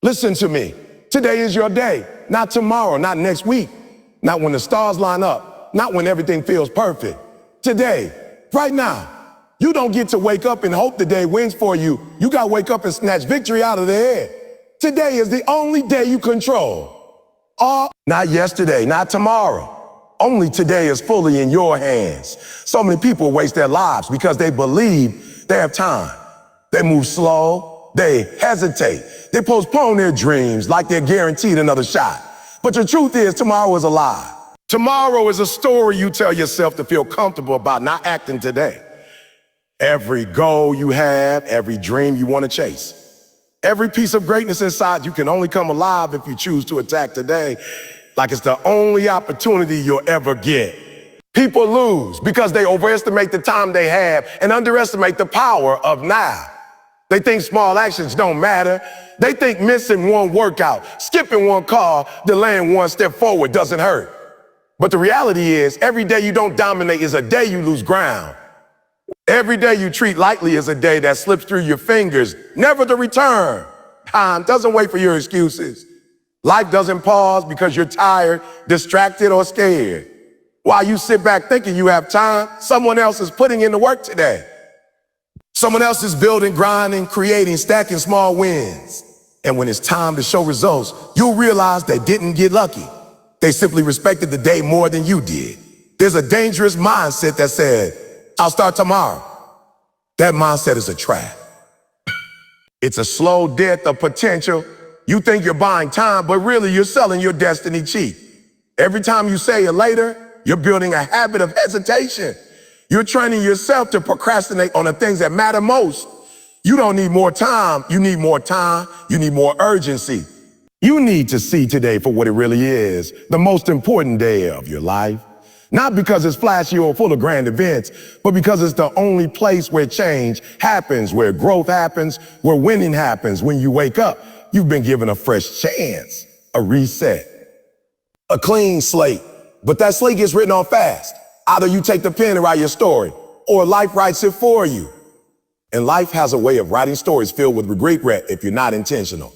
Listen to me. Today is your day, not tomorrow, not next week, not when the stars line up, not when everything feels perfect. Today, right now. You don't get to wake up and hope the day wins for you. You got to wake up and snatch victory out of the air. Today is the only day you control. Not yesterday, not tomorrow. Only today is fully in your hands. So many people waste their lives because they believe they have time. They move slow. They hesitate. They postpone their dreams like they're guaranteed another shot. But the truth is, tomorrow is a lie. Tomorrow is a story you tell yourself to feel comfortable about not acting today. Every goal you have, every dream you want to chase, every piece of greatness inside you can only come alive if you choose to attack today like it's the only opportunity you'll ever get. People lose because they overestimate the time they have and underestimate the power of now. They think small actions don't matter. They think missing one workout, skipping one call, delaying one step forward doesn't hurt. But the reality is, every day you don't dominate is a day you lose ground. Every day you treat lightly is a day that slips through your fingers, never to return. Time doesn't wait for your excuses. Life doesn't pause because you're tired, distracted, or scared. While you sit back thinking you have time, someone else is putting in the work today. Someone else is building, grinding, creating, stacking small wins. And when it's time to show results, you'll realize they didn't get lucky. They simply respected the day more than you did. There's a dangerous mindset that said, I'll start tomorrow. That mindset is a trap. It's a slow death of potential. You think you're buying time, but really you're selling your destiny cheap. Every time you say it later, you're building a habit of hesitation. You're training yourself to procrastinate on the things that matter most. You don't need more time. You need more time. You need more urgency. You need to see today for what it really is, the most important day of your life. Not because it's flashy or full of grand events, but because it's the only place where change happens, where growth happens, where winning happens. When you wake up, you've been given a fresh chance, a reset, a clean slate. But that slate gets written on fast. Either you take the pen and write your story, or life writes it for you. And life has a way of writing stories filled with regret if you're not intentional.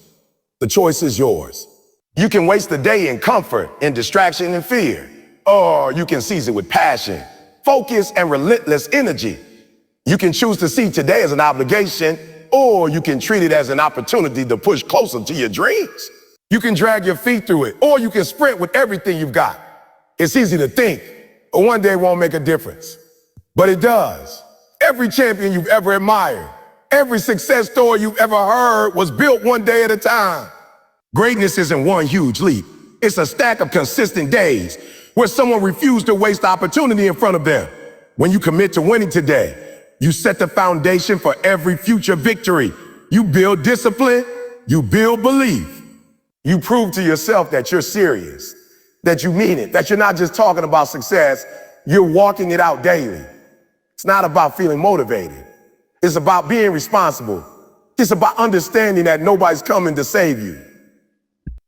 The choice is yours. You can waste the day in comfort, in distraction and fear. Or you can seize it with passion, focus, and relentless energy. You can choose to see today as an obligation, or you can treat it as an opportunity to push closer to your dreams. You can drag your feet through it, or you can sprint with everything you've got. It's easy to think, but one day won't make a difference. But it does. Every champion you've ever admired, every success story you've ever heard was built one day at a time. Greatness isn't one huge leap. It's a stack of consistent days where someone refused to waste the opportunity in front of them. When you commit to winning today, you set the foundation for every future victory. You build discipline, you build belief. You prove to yourself that you're serious, that you mean it, that you're not just talking about success, you're walking it out daily. It's not about feeling motivated. It's about being responsible. It's about understanding that nobody's coming to save you.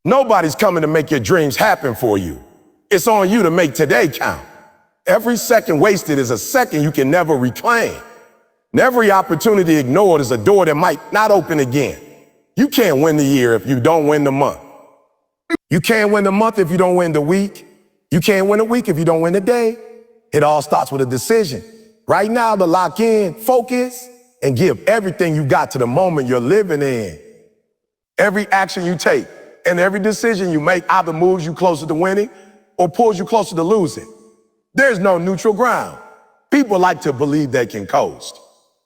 Nobody's coming to make your dreams happen for you. It's on you to make today count. Every second wasted is a second you can never reclaim. And every opportunity ignored is a door that might not open again. You can't win the year if you don't win the month. You can't win the month if you don't win the week. You can't win a week if you don't win the day. It all starts with a decision. Right now, to lock in, focus, and give everything you got to the moment you're living in. Every action you take and every decision you make either moves you closer to winning or pulls you closer to losing. There's no neutral ground. People like to believe they can coast.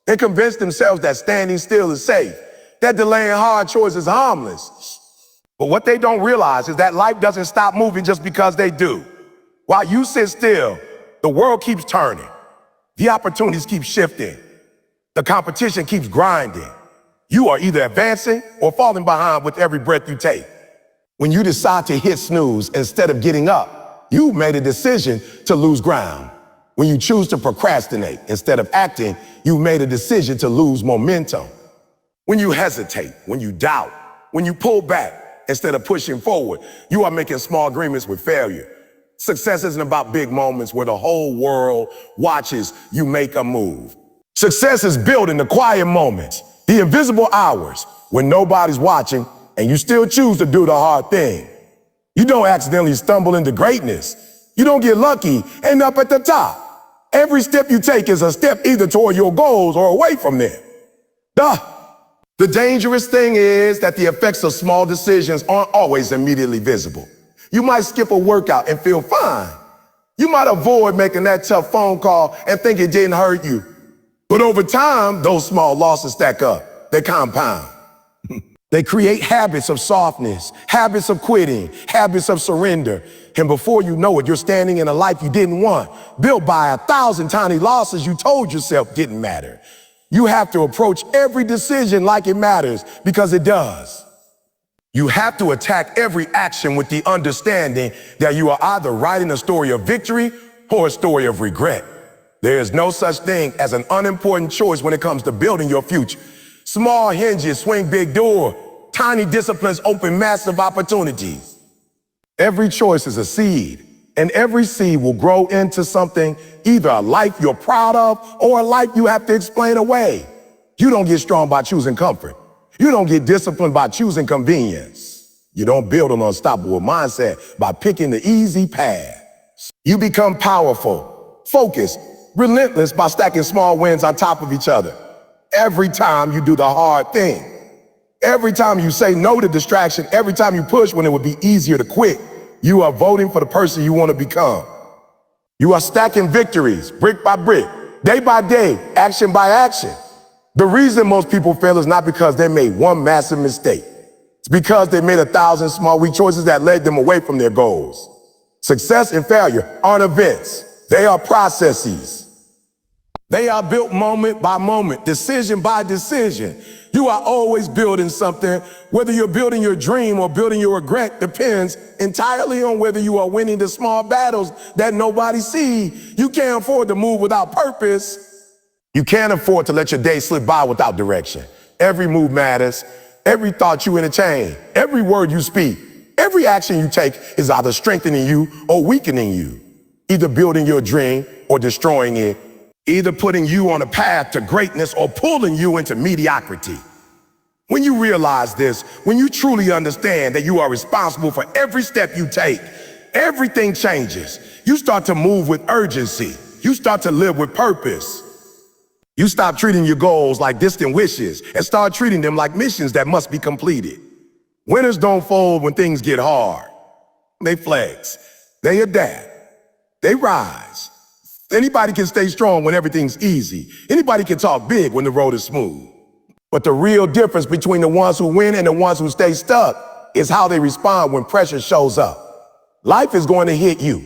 They convince themselves that standing still is safe, that delaying hard choices is harmless. But what they don't realize is that life doesn't stop moving just because they do. While you sit still, the world keeps turning. The opportunities keep shifting. The competition keeps grinding. You are either advancing or falling behind with every breath you take. When you decide to hit snooze instead of getting up, you made a decision to lose ground. When you choose to procrastinate instead of acting, you made a decision to lose momentum. When you hesitate, when you doubt, when you pull back instead of pushing forward, you are making small agreements with failure. Success isn't about big moments where the whole world watches you make a move. Success is built in the quiet moments, the invisible hours when nobody's watching, and you still choose to do the hard thing. You don't accidentally stumble into greatness. You don't get lucky, end up at the top. Every step you take is a step either toward your goals or away from them. The dangerous thing is that the effects of small decisions aren't always immediately visible. You might skip a workout and feel fine. You might avoid making that tough phone call and think it didn't hurt you. But over time, those small losses stack up. They compound. They create habits of softness, habits of quitting, habits of surrender. And before you know it, you're standing in a life you didn't want, built by 1,000 tiny losses you told yourself didn't matter. You have to approach every decision like it matters, because it does. You have to attack every action with the understanding that you are either writing a story of victory or a story of regret. There is no such thing as an unimportant choice when it comes to building your future. Small hinges swing big door. Tiny disciplines open massive opportunities. Every choice is a seed, and every seed will grow into something, either a life you're proud of or a life you have to explain away. You don't get strong by choosing comfort. You don't get disciplined by choosing convenience. You don't build an unstoppable mindset by picking the easy path. You become powerful, focused, relentless by stacking small wins on top of each other. Every time you do the hard thing, every time you say no to distraction, every time you push when it would be easier to quit, you are voting for the person you want to become. You are stacking victories, brick by brick, day by day, action by action. The reason most people fail is not because they made one massive mistake. It's because they made 1,000 small, weak choices that led them away from their goals. Success and failure aren't events. They are processes. They are built moment by moment, decision by decision. You are always building something. Whether you're building your dream or building your regret depends entirely on whether you are winning the small battles that nobody sees. You can't afford to move without purpose. You can't afford to let your day slip by without direction. Every move matters. Every thought you entertain, every word you speak, every action you take is either strengthening you or weakening you, either building your dream or destroying it, either putting you on a path to greatness or pulling you into mediocrity. When you realize this, when you truly understand that you are responsible for every step you take, everything changes. You start to move with urgency. You start to live with purpose. You stop treating your goals like distant wishes and start treating them like missions that must be completed. Winners don't fold when things get hard. They flex. They adapt. They rise. Anybody can stay strong when everything's easy. Anybody can talk big when the road is smooth. But the real difference between the ones who win and the ones who stay stuck is how they respond when pressure shows up. Life is going to hit you.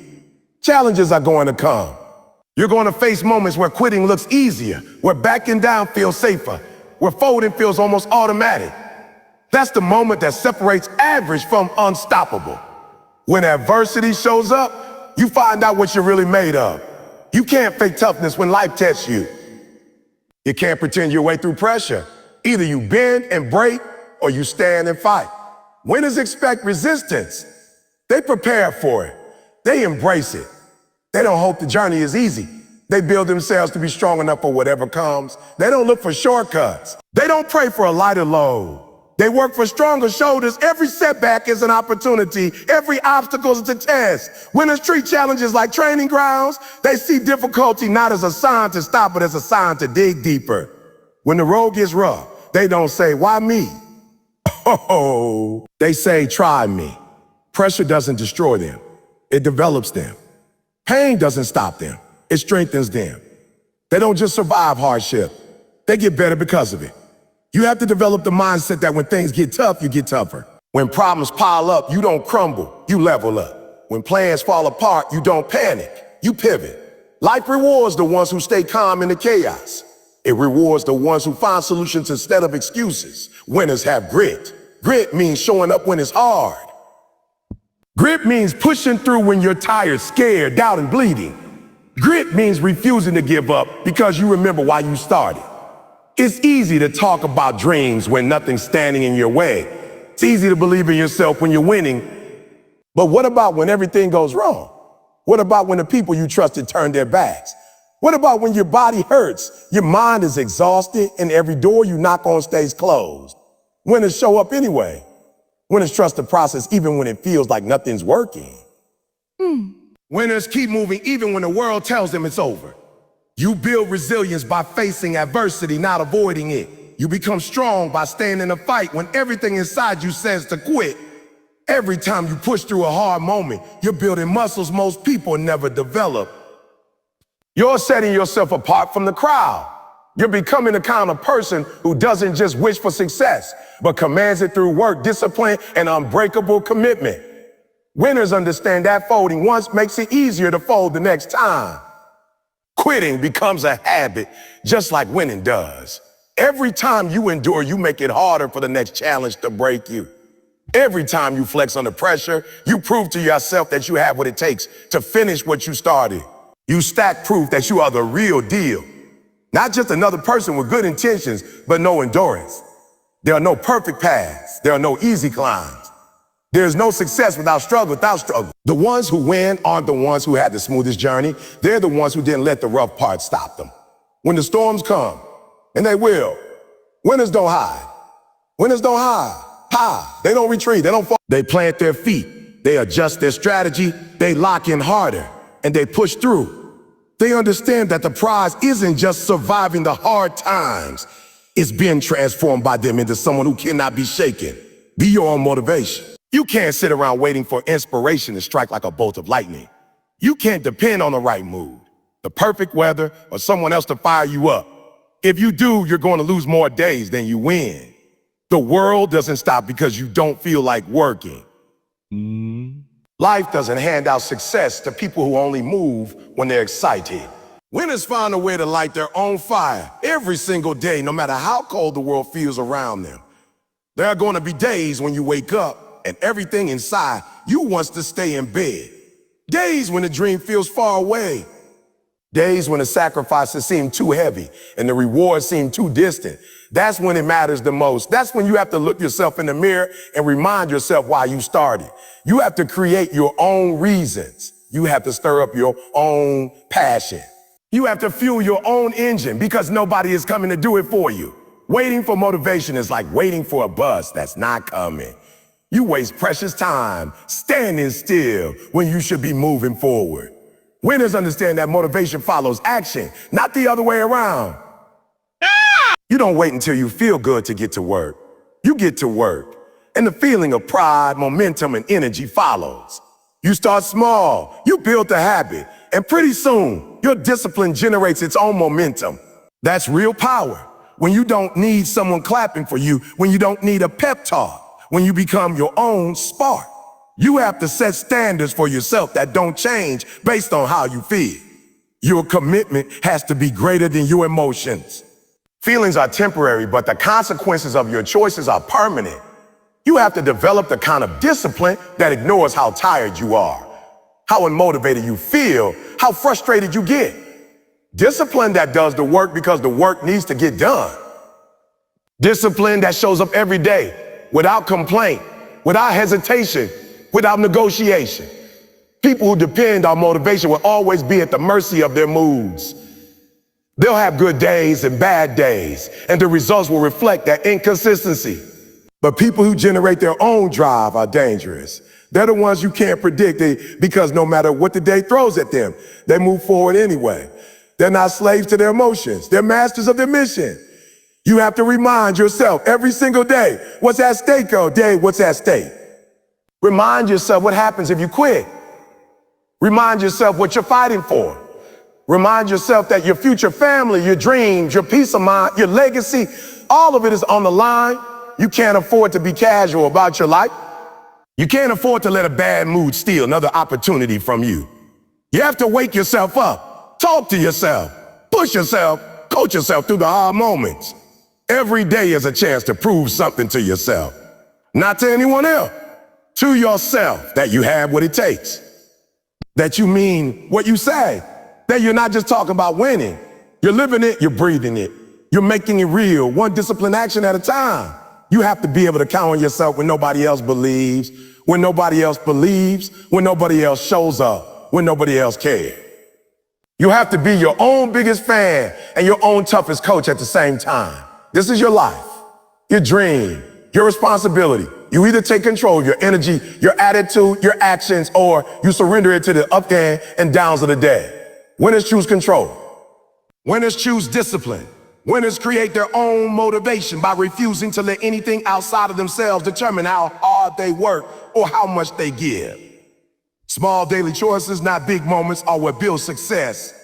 Challenges are going to come. You're going to face moments where quitting looks easier, where backing down feels safer, where folding feels almost automatic. That's the moment that separates average from unstoppable. When adversity shows up, you find out what you're really made of. You can't fake toughness when life tests you. You can't pretend your way through pressure. Either you bend and break or you stand and fight. Winners expect resistance. They prepare for it. They embrace it. They don't hope the journey is easy. They build themselves to be strong enough for whatever comes. They don't look for shortcuts. They don't pray for a lighter load. They work for stronger shoulders. Every setback is an opportunity. Every obstacle is a test. Winners treat challenges like training grounds. They see difficulty not as a sign to stop, but as a sign to dig deeper. When the road gets rough, they don't say, "Why me?" Oh, they say, "Try me." Pressure doesn't destroy them. It develops them. Pain doesn't stop them. It strengthens them. They don't just survive hardship. They get better because of it. You have to develop the mindset that when things get tough, you get tougher. When problems pile up, you don't crumble, you level up. When plans fall apart, you don't panic, you pivot. Life rewards the ones who stay calm in the chaos. It rewards the ones who find solutions instead of excuses. Winners have grit. Grit means showing up when it's hard. Grit means pushing through when you're tired, scared, doubt, and bleeding. Grit means refusing to give up because you remember why you started. It's easy to talk about dreams when nothing's standing in your way. It's easy to believe in yourself when you're winning. But what about when everything goes wrong? What about when the people you trusted turn their backs? What about when your body hurts, your mind is exhausted, and every door you knock on stays closed? Winners show up anyway. Winners trust the process even when it feels like nothing's working. Winners keep moving even when the world tells them it's over. You build resilience by facing adversity, not avoiding it. You become strong by staying in the fight when everything inside you says to quit. Every time you push through a hard moment, you're building muscles most people never develop. You're setting yourself apart from the crowd. You're becoming the kind of person who doesn't just wish for success, but commands it through work, discipline, and unbreakable commitment. Winners understand that folding once makes it easier to fold the next time. Quitting becomes a habit, just like winning does. Every time you endure, you make it harder for the next challenge to break you. Every time you flex under pressure, you prove to yourself that you have what it takes to finish what you started. You stack proof that you are the real deal. Not just another person with good intentions, but no endurance. There are no perfect paths. There are no easy climbs. There is no success without struggle, The ones who win aren't the ones who had the smoothest journey. They're the ones who didn't let the rough parts stop them. When the storms come, and they will, winners don't hide. Winners don't hide. They don't retreat. They don't fall. They plant their feet. They adjust their strategy. They lock in harder, and they push through. They understand that the prize isn't just surviving the hard times. It's being transformed by them into someone who cannot be shaken. Be your own motivation. You can't sit around waiting for inspiration to strike like a bolt of lightning. You can't depend on the right mood, the perfect weather, or someone else to fire you up. If you do, you're going to lose more days than you win. The world doesn't stop because you don't feel like working. Life doesn't hand out success to people who only move when they're excited. Winners find a way to light their own fire every single day, no matter how cold the world feels around them. There are going to be days when you wake up and everything inside you wants to stay in bed. Days when the dream feels far away. Days when the sacrifices seem too heavy and the rewards seem too distant. That's when it matters the most. That's when you have to look yourself in the mirror and remind yourself why you started. You have to create your own reasons. You have to stir up your own passion. You have to fuel your own engine because nobody is coming to do it for you. Waiting for motivation is like waiting for a bus that's not coming. You waste precious time standing still when you should be moving forward. Winners understand that motivation follows action, not the other way around. You don't wait until you feel good to get to work. You get to work, and the feeling of pride, momentum, and energy follows. You start small, you build the habit, and pretty soon, your discipline generates its own momentum. That's real power. When you don't need someone clapping for you, when you don't need a pep talk, when you become your own spark. You have to set standards for yourself that don't change based on how you feel. Your commitment has to be greater than your emotions. Feelings are temporary, but the consequences of your choices are permanent. You have to develop the kind of discipline that ignores how tired you are, how unmotivated you feel, how frustrated you get. Discipline that does the work because the work needs to get done. Discipline that shows up every day without complaint, without hesitation, without negotiation. People who depend on motivation will always be at the mercy of their moods. They'll have good days and bad days, and the results will reflect that inconsistency. But people who generate their own drive are dangerous. They're the ones you can't predict because no matter what the day throws at them, they move forward anyway. They're not slaves to their emotions. They're masters of their mission. You have to remind yourself every single day, what's at stake all day, what's at stake. Remind yourself what happens if you quit. Remind yourself what you're fighting for. Remind yourself that your future family, your dreams, your peace of mind, your legacy, all of it is on the line. You can't afford to be casual about your life. You can't afford to let a bad mood steal another opportunity from you. You have to wake yourself up, talk to yourself, push yourself, coach yourself through the hard moments. Every day is a chance to prove something to yourself, not to anyone else, to yourself, that you have what it takes, that you mean what you say, that you're not just talking about winning. You're living it, you're breathing it. You're making it real, one disciplined action at a time. You have to be able to count on yourself when nobody else believes, when nobody else believes, when nobody else shows up, when nobody else cares. You have to be your own biggest fan and your own toughest coach at the same time. This is your life, your dream, your responsibility. You either take control of your energy, your attitude, your actions, or you surrender it to the up and downs of the day. Winners choose control. Winners choose discipline. Winners create their own motivation by refusing to let anything outside of themselves determine how hard they work or how much they give. Small daily choices, not big moments, are what build success.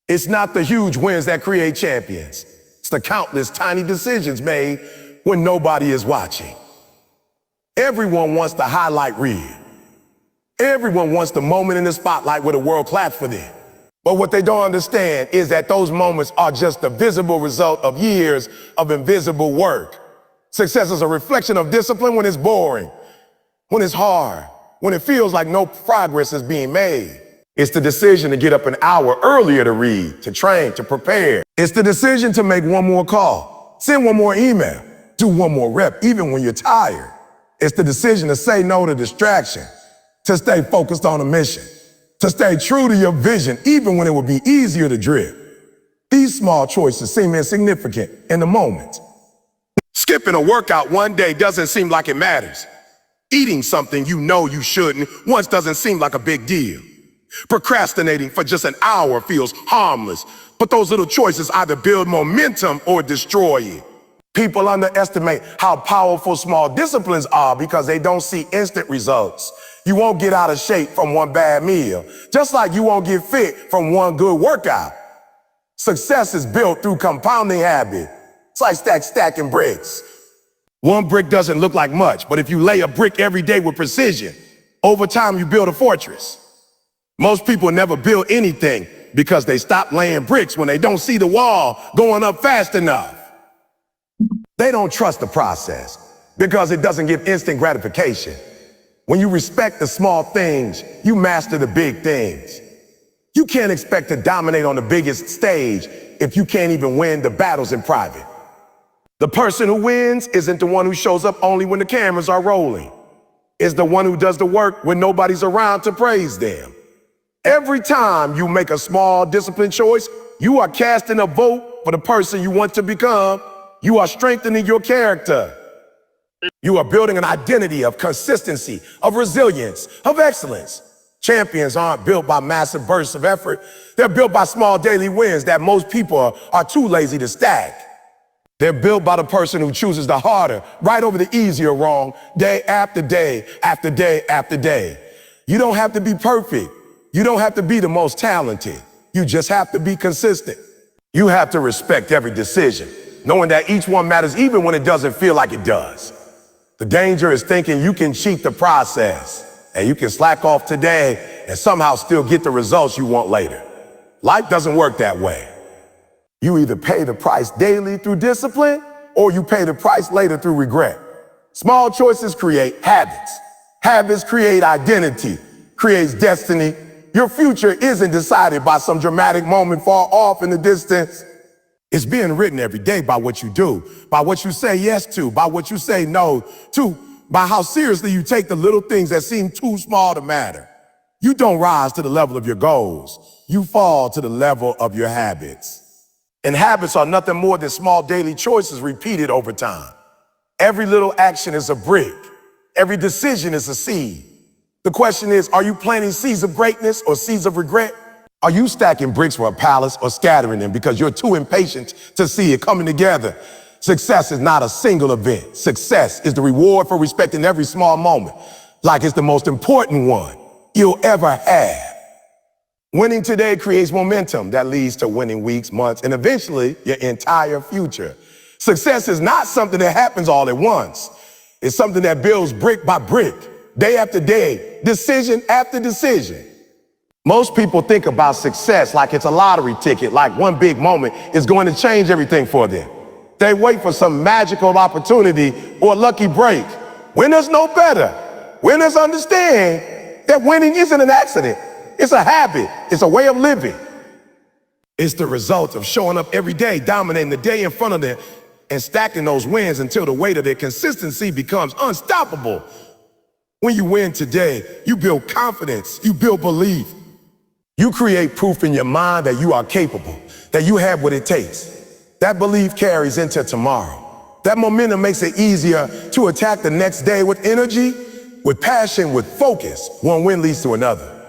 It's not the huge wins that create champions. It's the countless tiny decisions made when nobody is watching. Everyone wants the highlight reel. Everyone wants the moment in the spotlight where the world claps for them. But what they don't understand is that those moments are just the visible result of years of invisible work. Success is a reflection of discipline when it's boring, when it's hard, when it feels like no progress is being made. It's the decision to get up an hour earlier to read, to train, to prepare. It's the decision to make one more call, send one more email, do one more rep, even when you're tired. It's the decision to say no to distraction, to stay focused on a mission, to stay true to your vision, even when it would be easier to drift. These small choices seem insignificant in the moment. Skipping a workout one day doesn't seem like it matters. Eating something you know you shouldn't once doesn't seem like a big deal. Procrastinating for just an hour feels harmless, but those little choices either build momentum or destroy it. People underestimate how powerful small disciplines are because they don't see instant results. You won't get out of shape from one bad meal, just like you won't get fit from one good workout. Success is built through compounding habit. It's like stacking bricks. One brick doesn't look like much, but if you lay a brick every day with precision, over time you build a fortress. Most people never build anything because they stop laying bricks when they don't see the wall going up fast enough. They don't trust the process because it doesn't give instant gratification. When you respect the small things, you master the big things. You can't expect to dominate on the biggest stage if you can't even win the battles in private. The person who wins isn't the one who shows up only when the cameras are rolling. It's the one who does the work when nobody's around to praise them. Every time you make a small disciplined choice, you are casting a vote for the person you want to become. You are strengthening your character. You are building an identity of consistency, of resilience, of excellence. Champions aren't built by massive bursts of effort. They're built by small daily wins that most people are too lazy to stack. They're built by the person who chooses the harder, right over the easier wrong, day after day, after day, after day. You don't have to be perfect. You don't have to be the most talented. You just have to be consistent. You have to respect every decision, knowing that each one matters even when it doesn't feel like it does. The danger is thinking you can cheat the process and you can slack off today and somehow still get the results you want later. Life doesn't work that way. You either pay the price daily through discipline or you pay the price later through regret. Small choices create habits. Habits create identity, creates destiny. Your future isn't decided by some dramatic moment far off in the distance. It's being written every day by what you do, by what you say yes to, by what you say no to, by how seriously you take the little things that seem too small to matter. You don't rise to the level of your goals. You fall to the level of your habits. And habits are nothing more than small daily choices repeated over time. Every little action is a brick. Every decision is a seed. The question is, are you planting seeds of greatness or seeds of regret? Are you stacking bricks for a palace or scattering them because you're too impatient to see it coming together? Success is not a single event. Success is the reward for respecting every small moment, like it's the most important one you'll ever have. Winning today creates momentum that leads to winning weeks, months, and eventually your entire future. Success is not something that happens all at once. It's something that builds brick by brick, day after day, decision after decision. Most people think about success like it's a lottery ticket, like one big moment is going to change everything for them. They wait for some magical opportunity or a lucky break. Winners know better. Winners understand that winning isn't an accident. It's a habit. It's a way of living. It's the result of showing up every day, dominating the day in front of them, and stacking those wins until the weight of their consistency becomes unstoppable. When you win today, you build confidence, you build belief. You create proof in your mind that you are capable, that you have what it takes. That belief carries into tomorrow. That momentum makes it easier to attack the next day with energy, with passion, with focus. One win leads to another.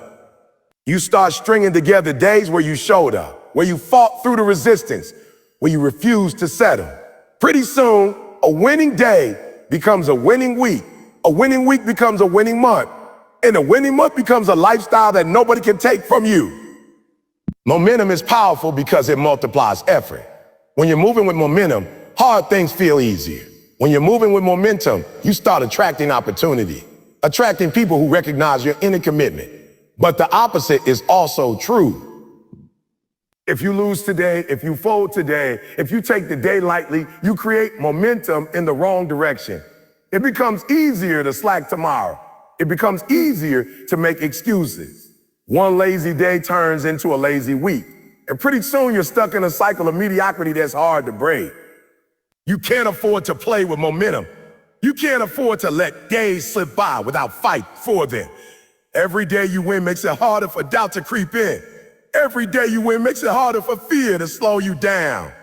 You start stringing together days where you showed up, where you fought through the resistance, where you refused to settle. Pretty soon, a winning day becomes a winning week. A winning week becomes a winning month. And a winning month becomes a lifestyle that nobody can take from you. Momentum is powerful because it multiplies effort. When you're moving with momentum, hard things feel easier. When you're moving with momentum, you start attracting opportunity, attracting people who recognize your inner commitment. But the opposite is also true. If you lose today, if you fold today, if you take the day lightly, you create momentum in the wrong direction. It becomes easier to slack tomorrow. It becomes easier to make excuses. One lazy day turns into a lazy week. And pretty soon you're stuck in a cycle of mediocrity that's hard to break. You can't afford to play with momentum. You can't afford to let days slip by without fighting for them. Every day you win makes it harder for doubt to creep in. Every day you win makes it harder for fear to slow you down.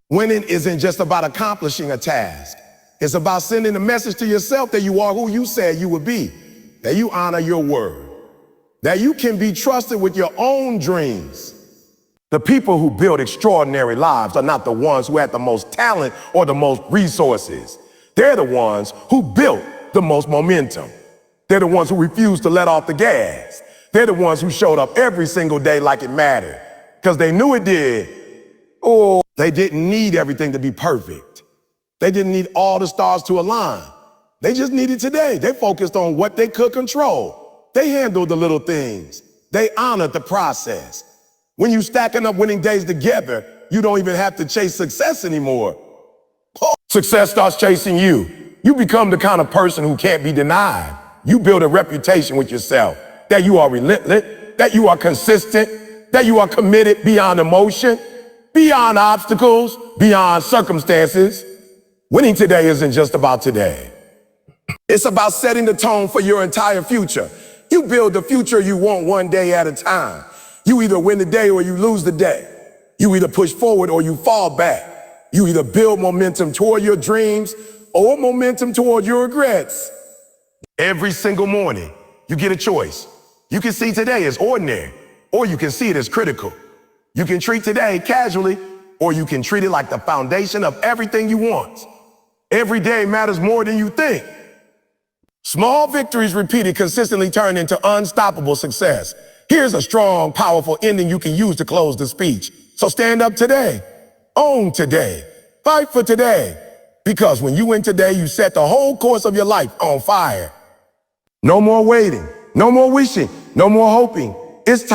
Winning isn't just about accomplishing a task. It's about sending a message to yourself that you are who you said you would be, that you honor your word, that you can be trusted with your own dreams. The people who build extraordinary lives are not the ones who had the most talent or the most resources. They're the ones who built the most momentum. They're the ones who refused to let off the gas. They're the ones who showed up every single day like it mattered, because they knew it did. Or they didn't need everything to be perfect. They didn't need all the stars to align. They just needed today. They focused on what they could control. They handled the little things. They honored the process. When you stacking up winning days together, you don't even have to chase success anymore. Success starts chasing you. You become the kind of person who can't be denied. You build a reputation with yourself, that you are relentless, that you are consistent, that you are committed beyond emotion, beyond obstacles, beyond circumstances. Winning today isn't just about today. It's about setting the tone for your entire future. You build the future you want one day at a time. You either win the day or you lose the day. You either push forward or you fall back. You either build momentum toward your dreams or momentum toward your regrets. Every single morning, you get a choice. You can see today as ordinary, or you can see it as critical. You can treat today casually, or you can treat it like the foundation of everything you want. Every day matters more than you think. Small victories repeated consistently turn into unstoppable success. Here's a strong, powerful ending you can use to close the speech. So stand up today, own today, fight for today. Because when you win today, you set the whole course of your life on fire. No more waiting, no more wishing, no more hoping. It's time.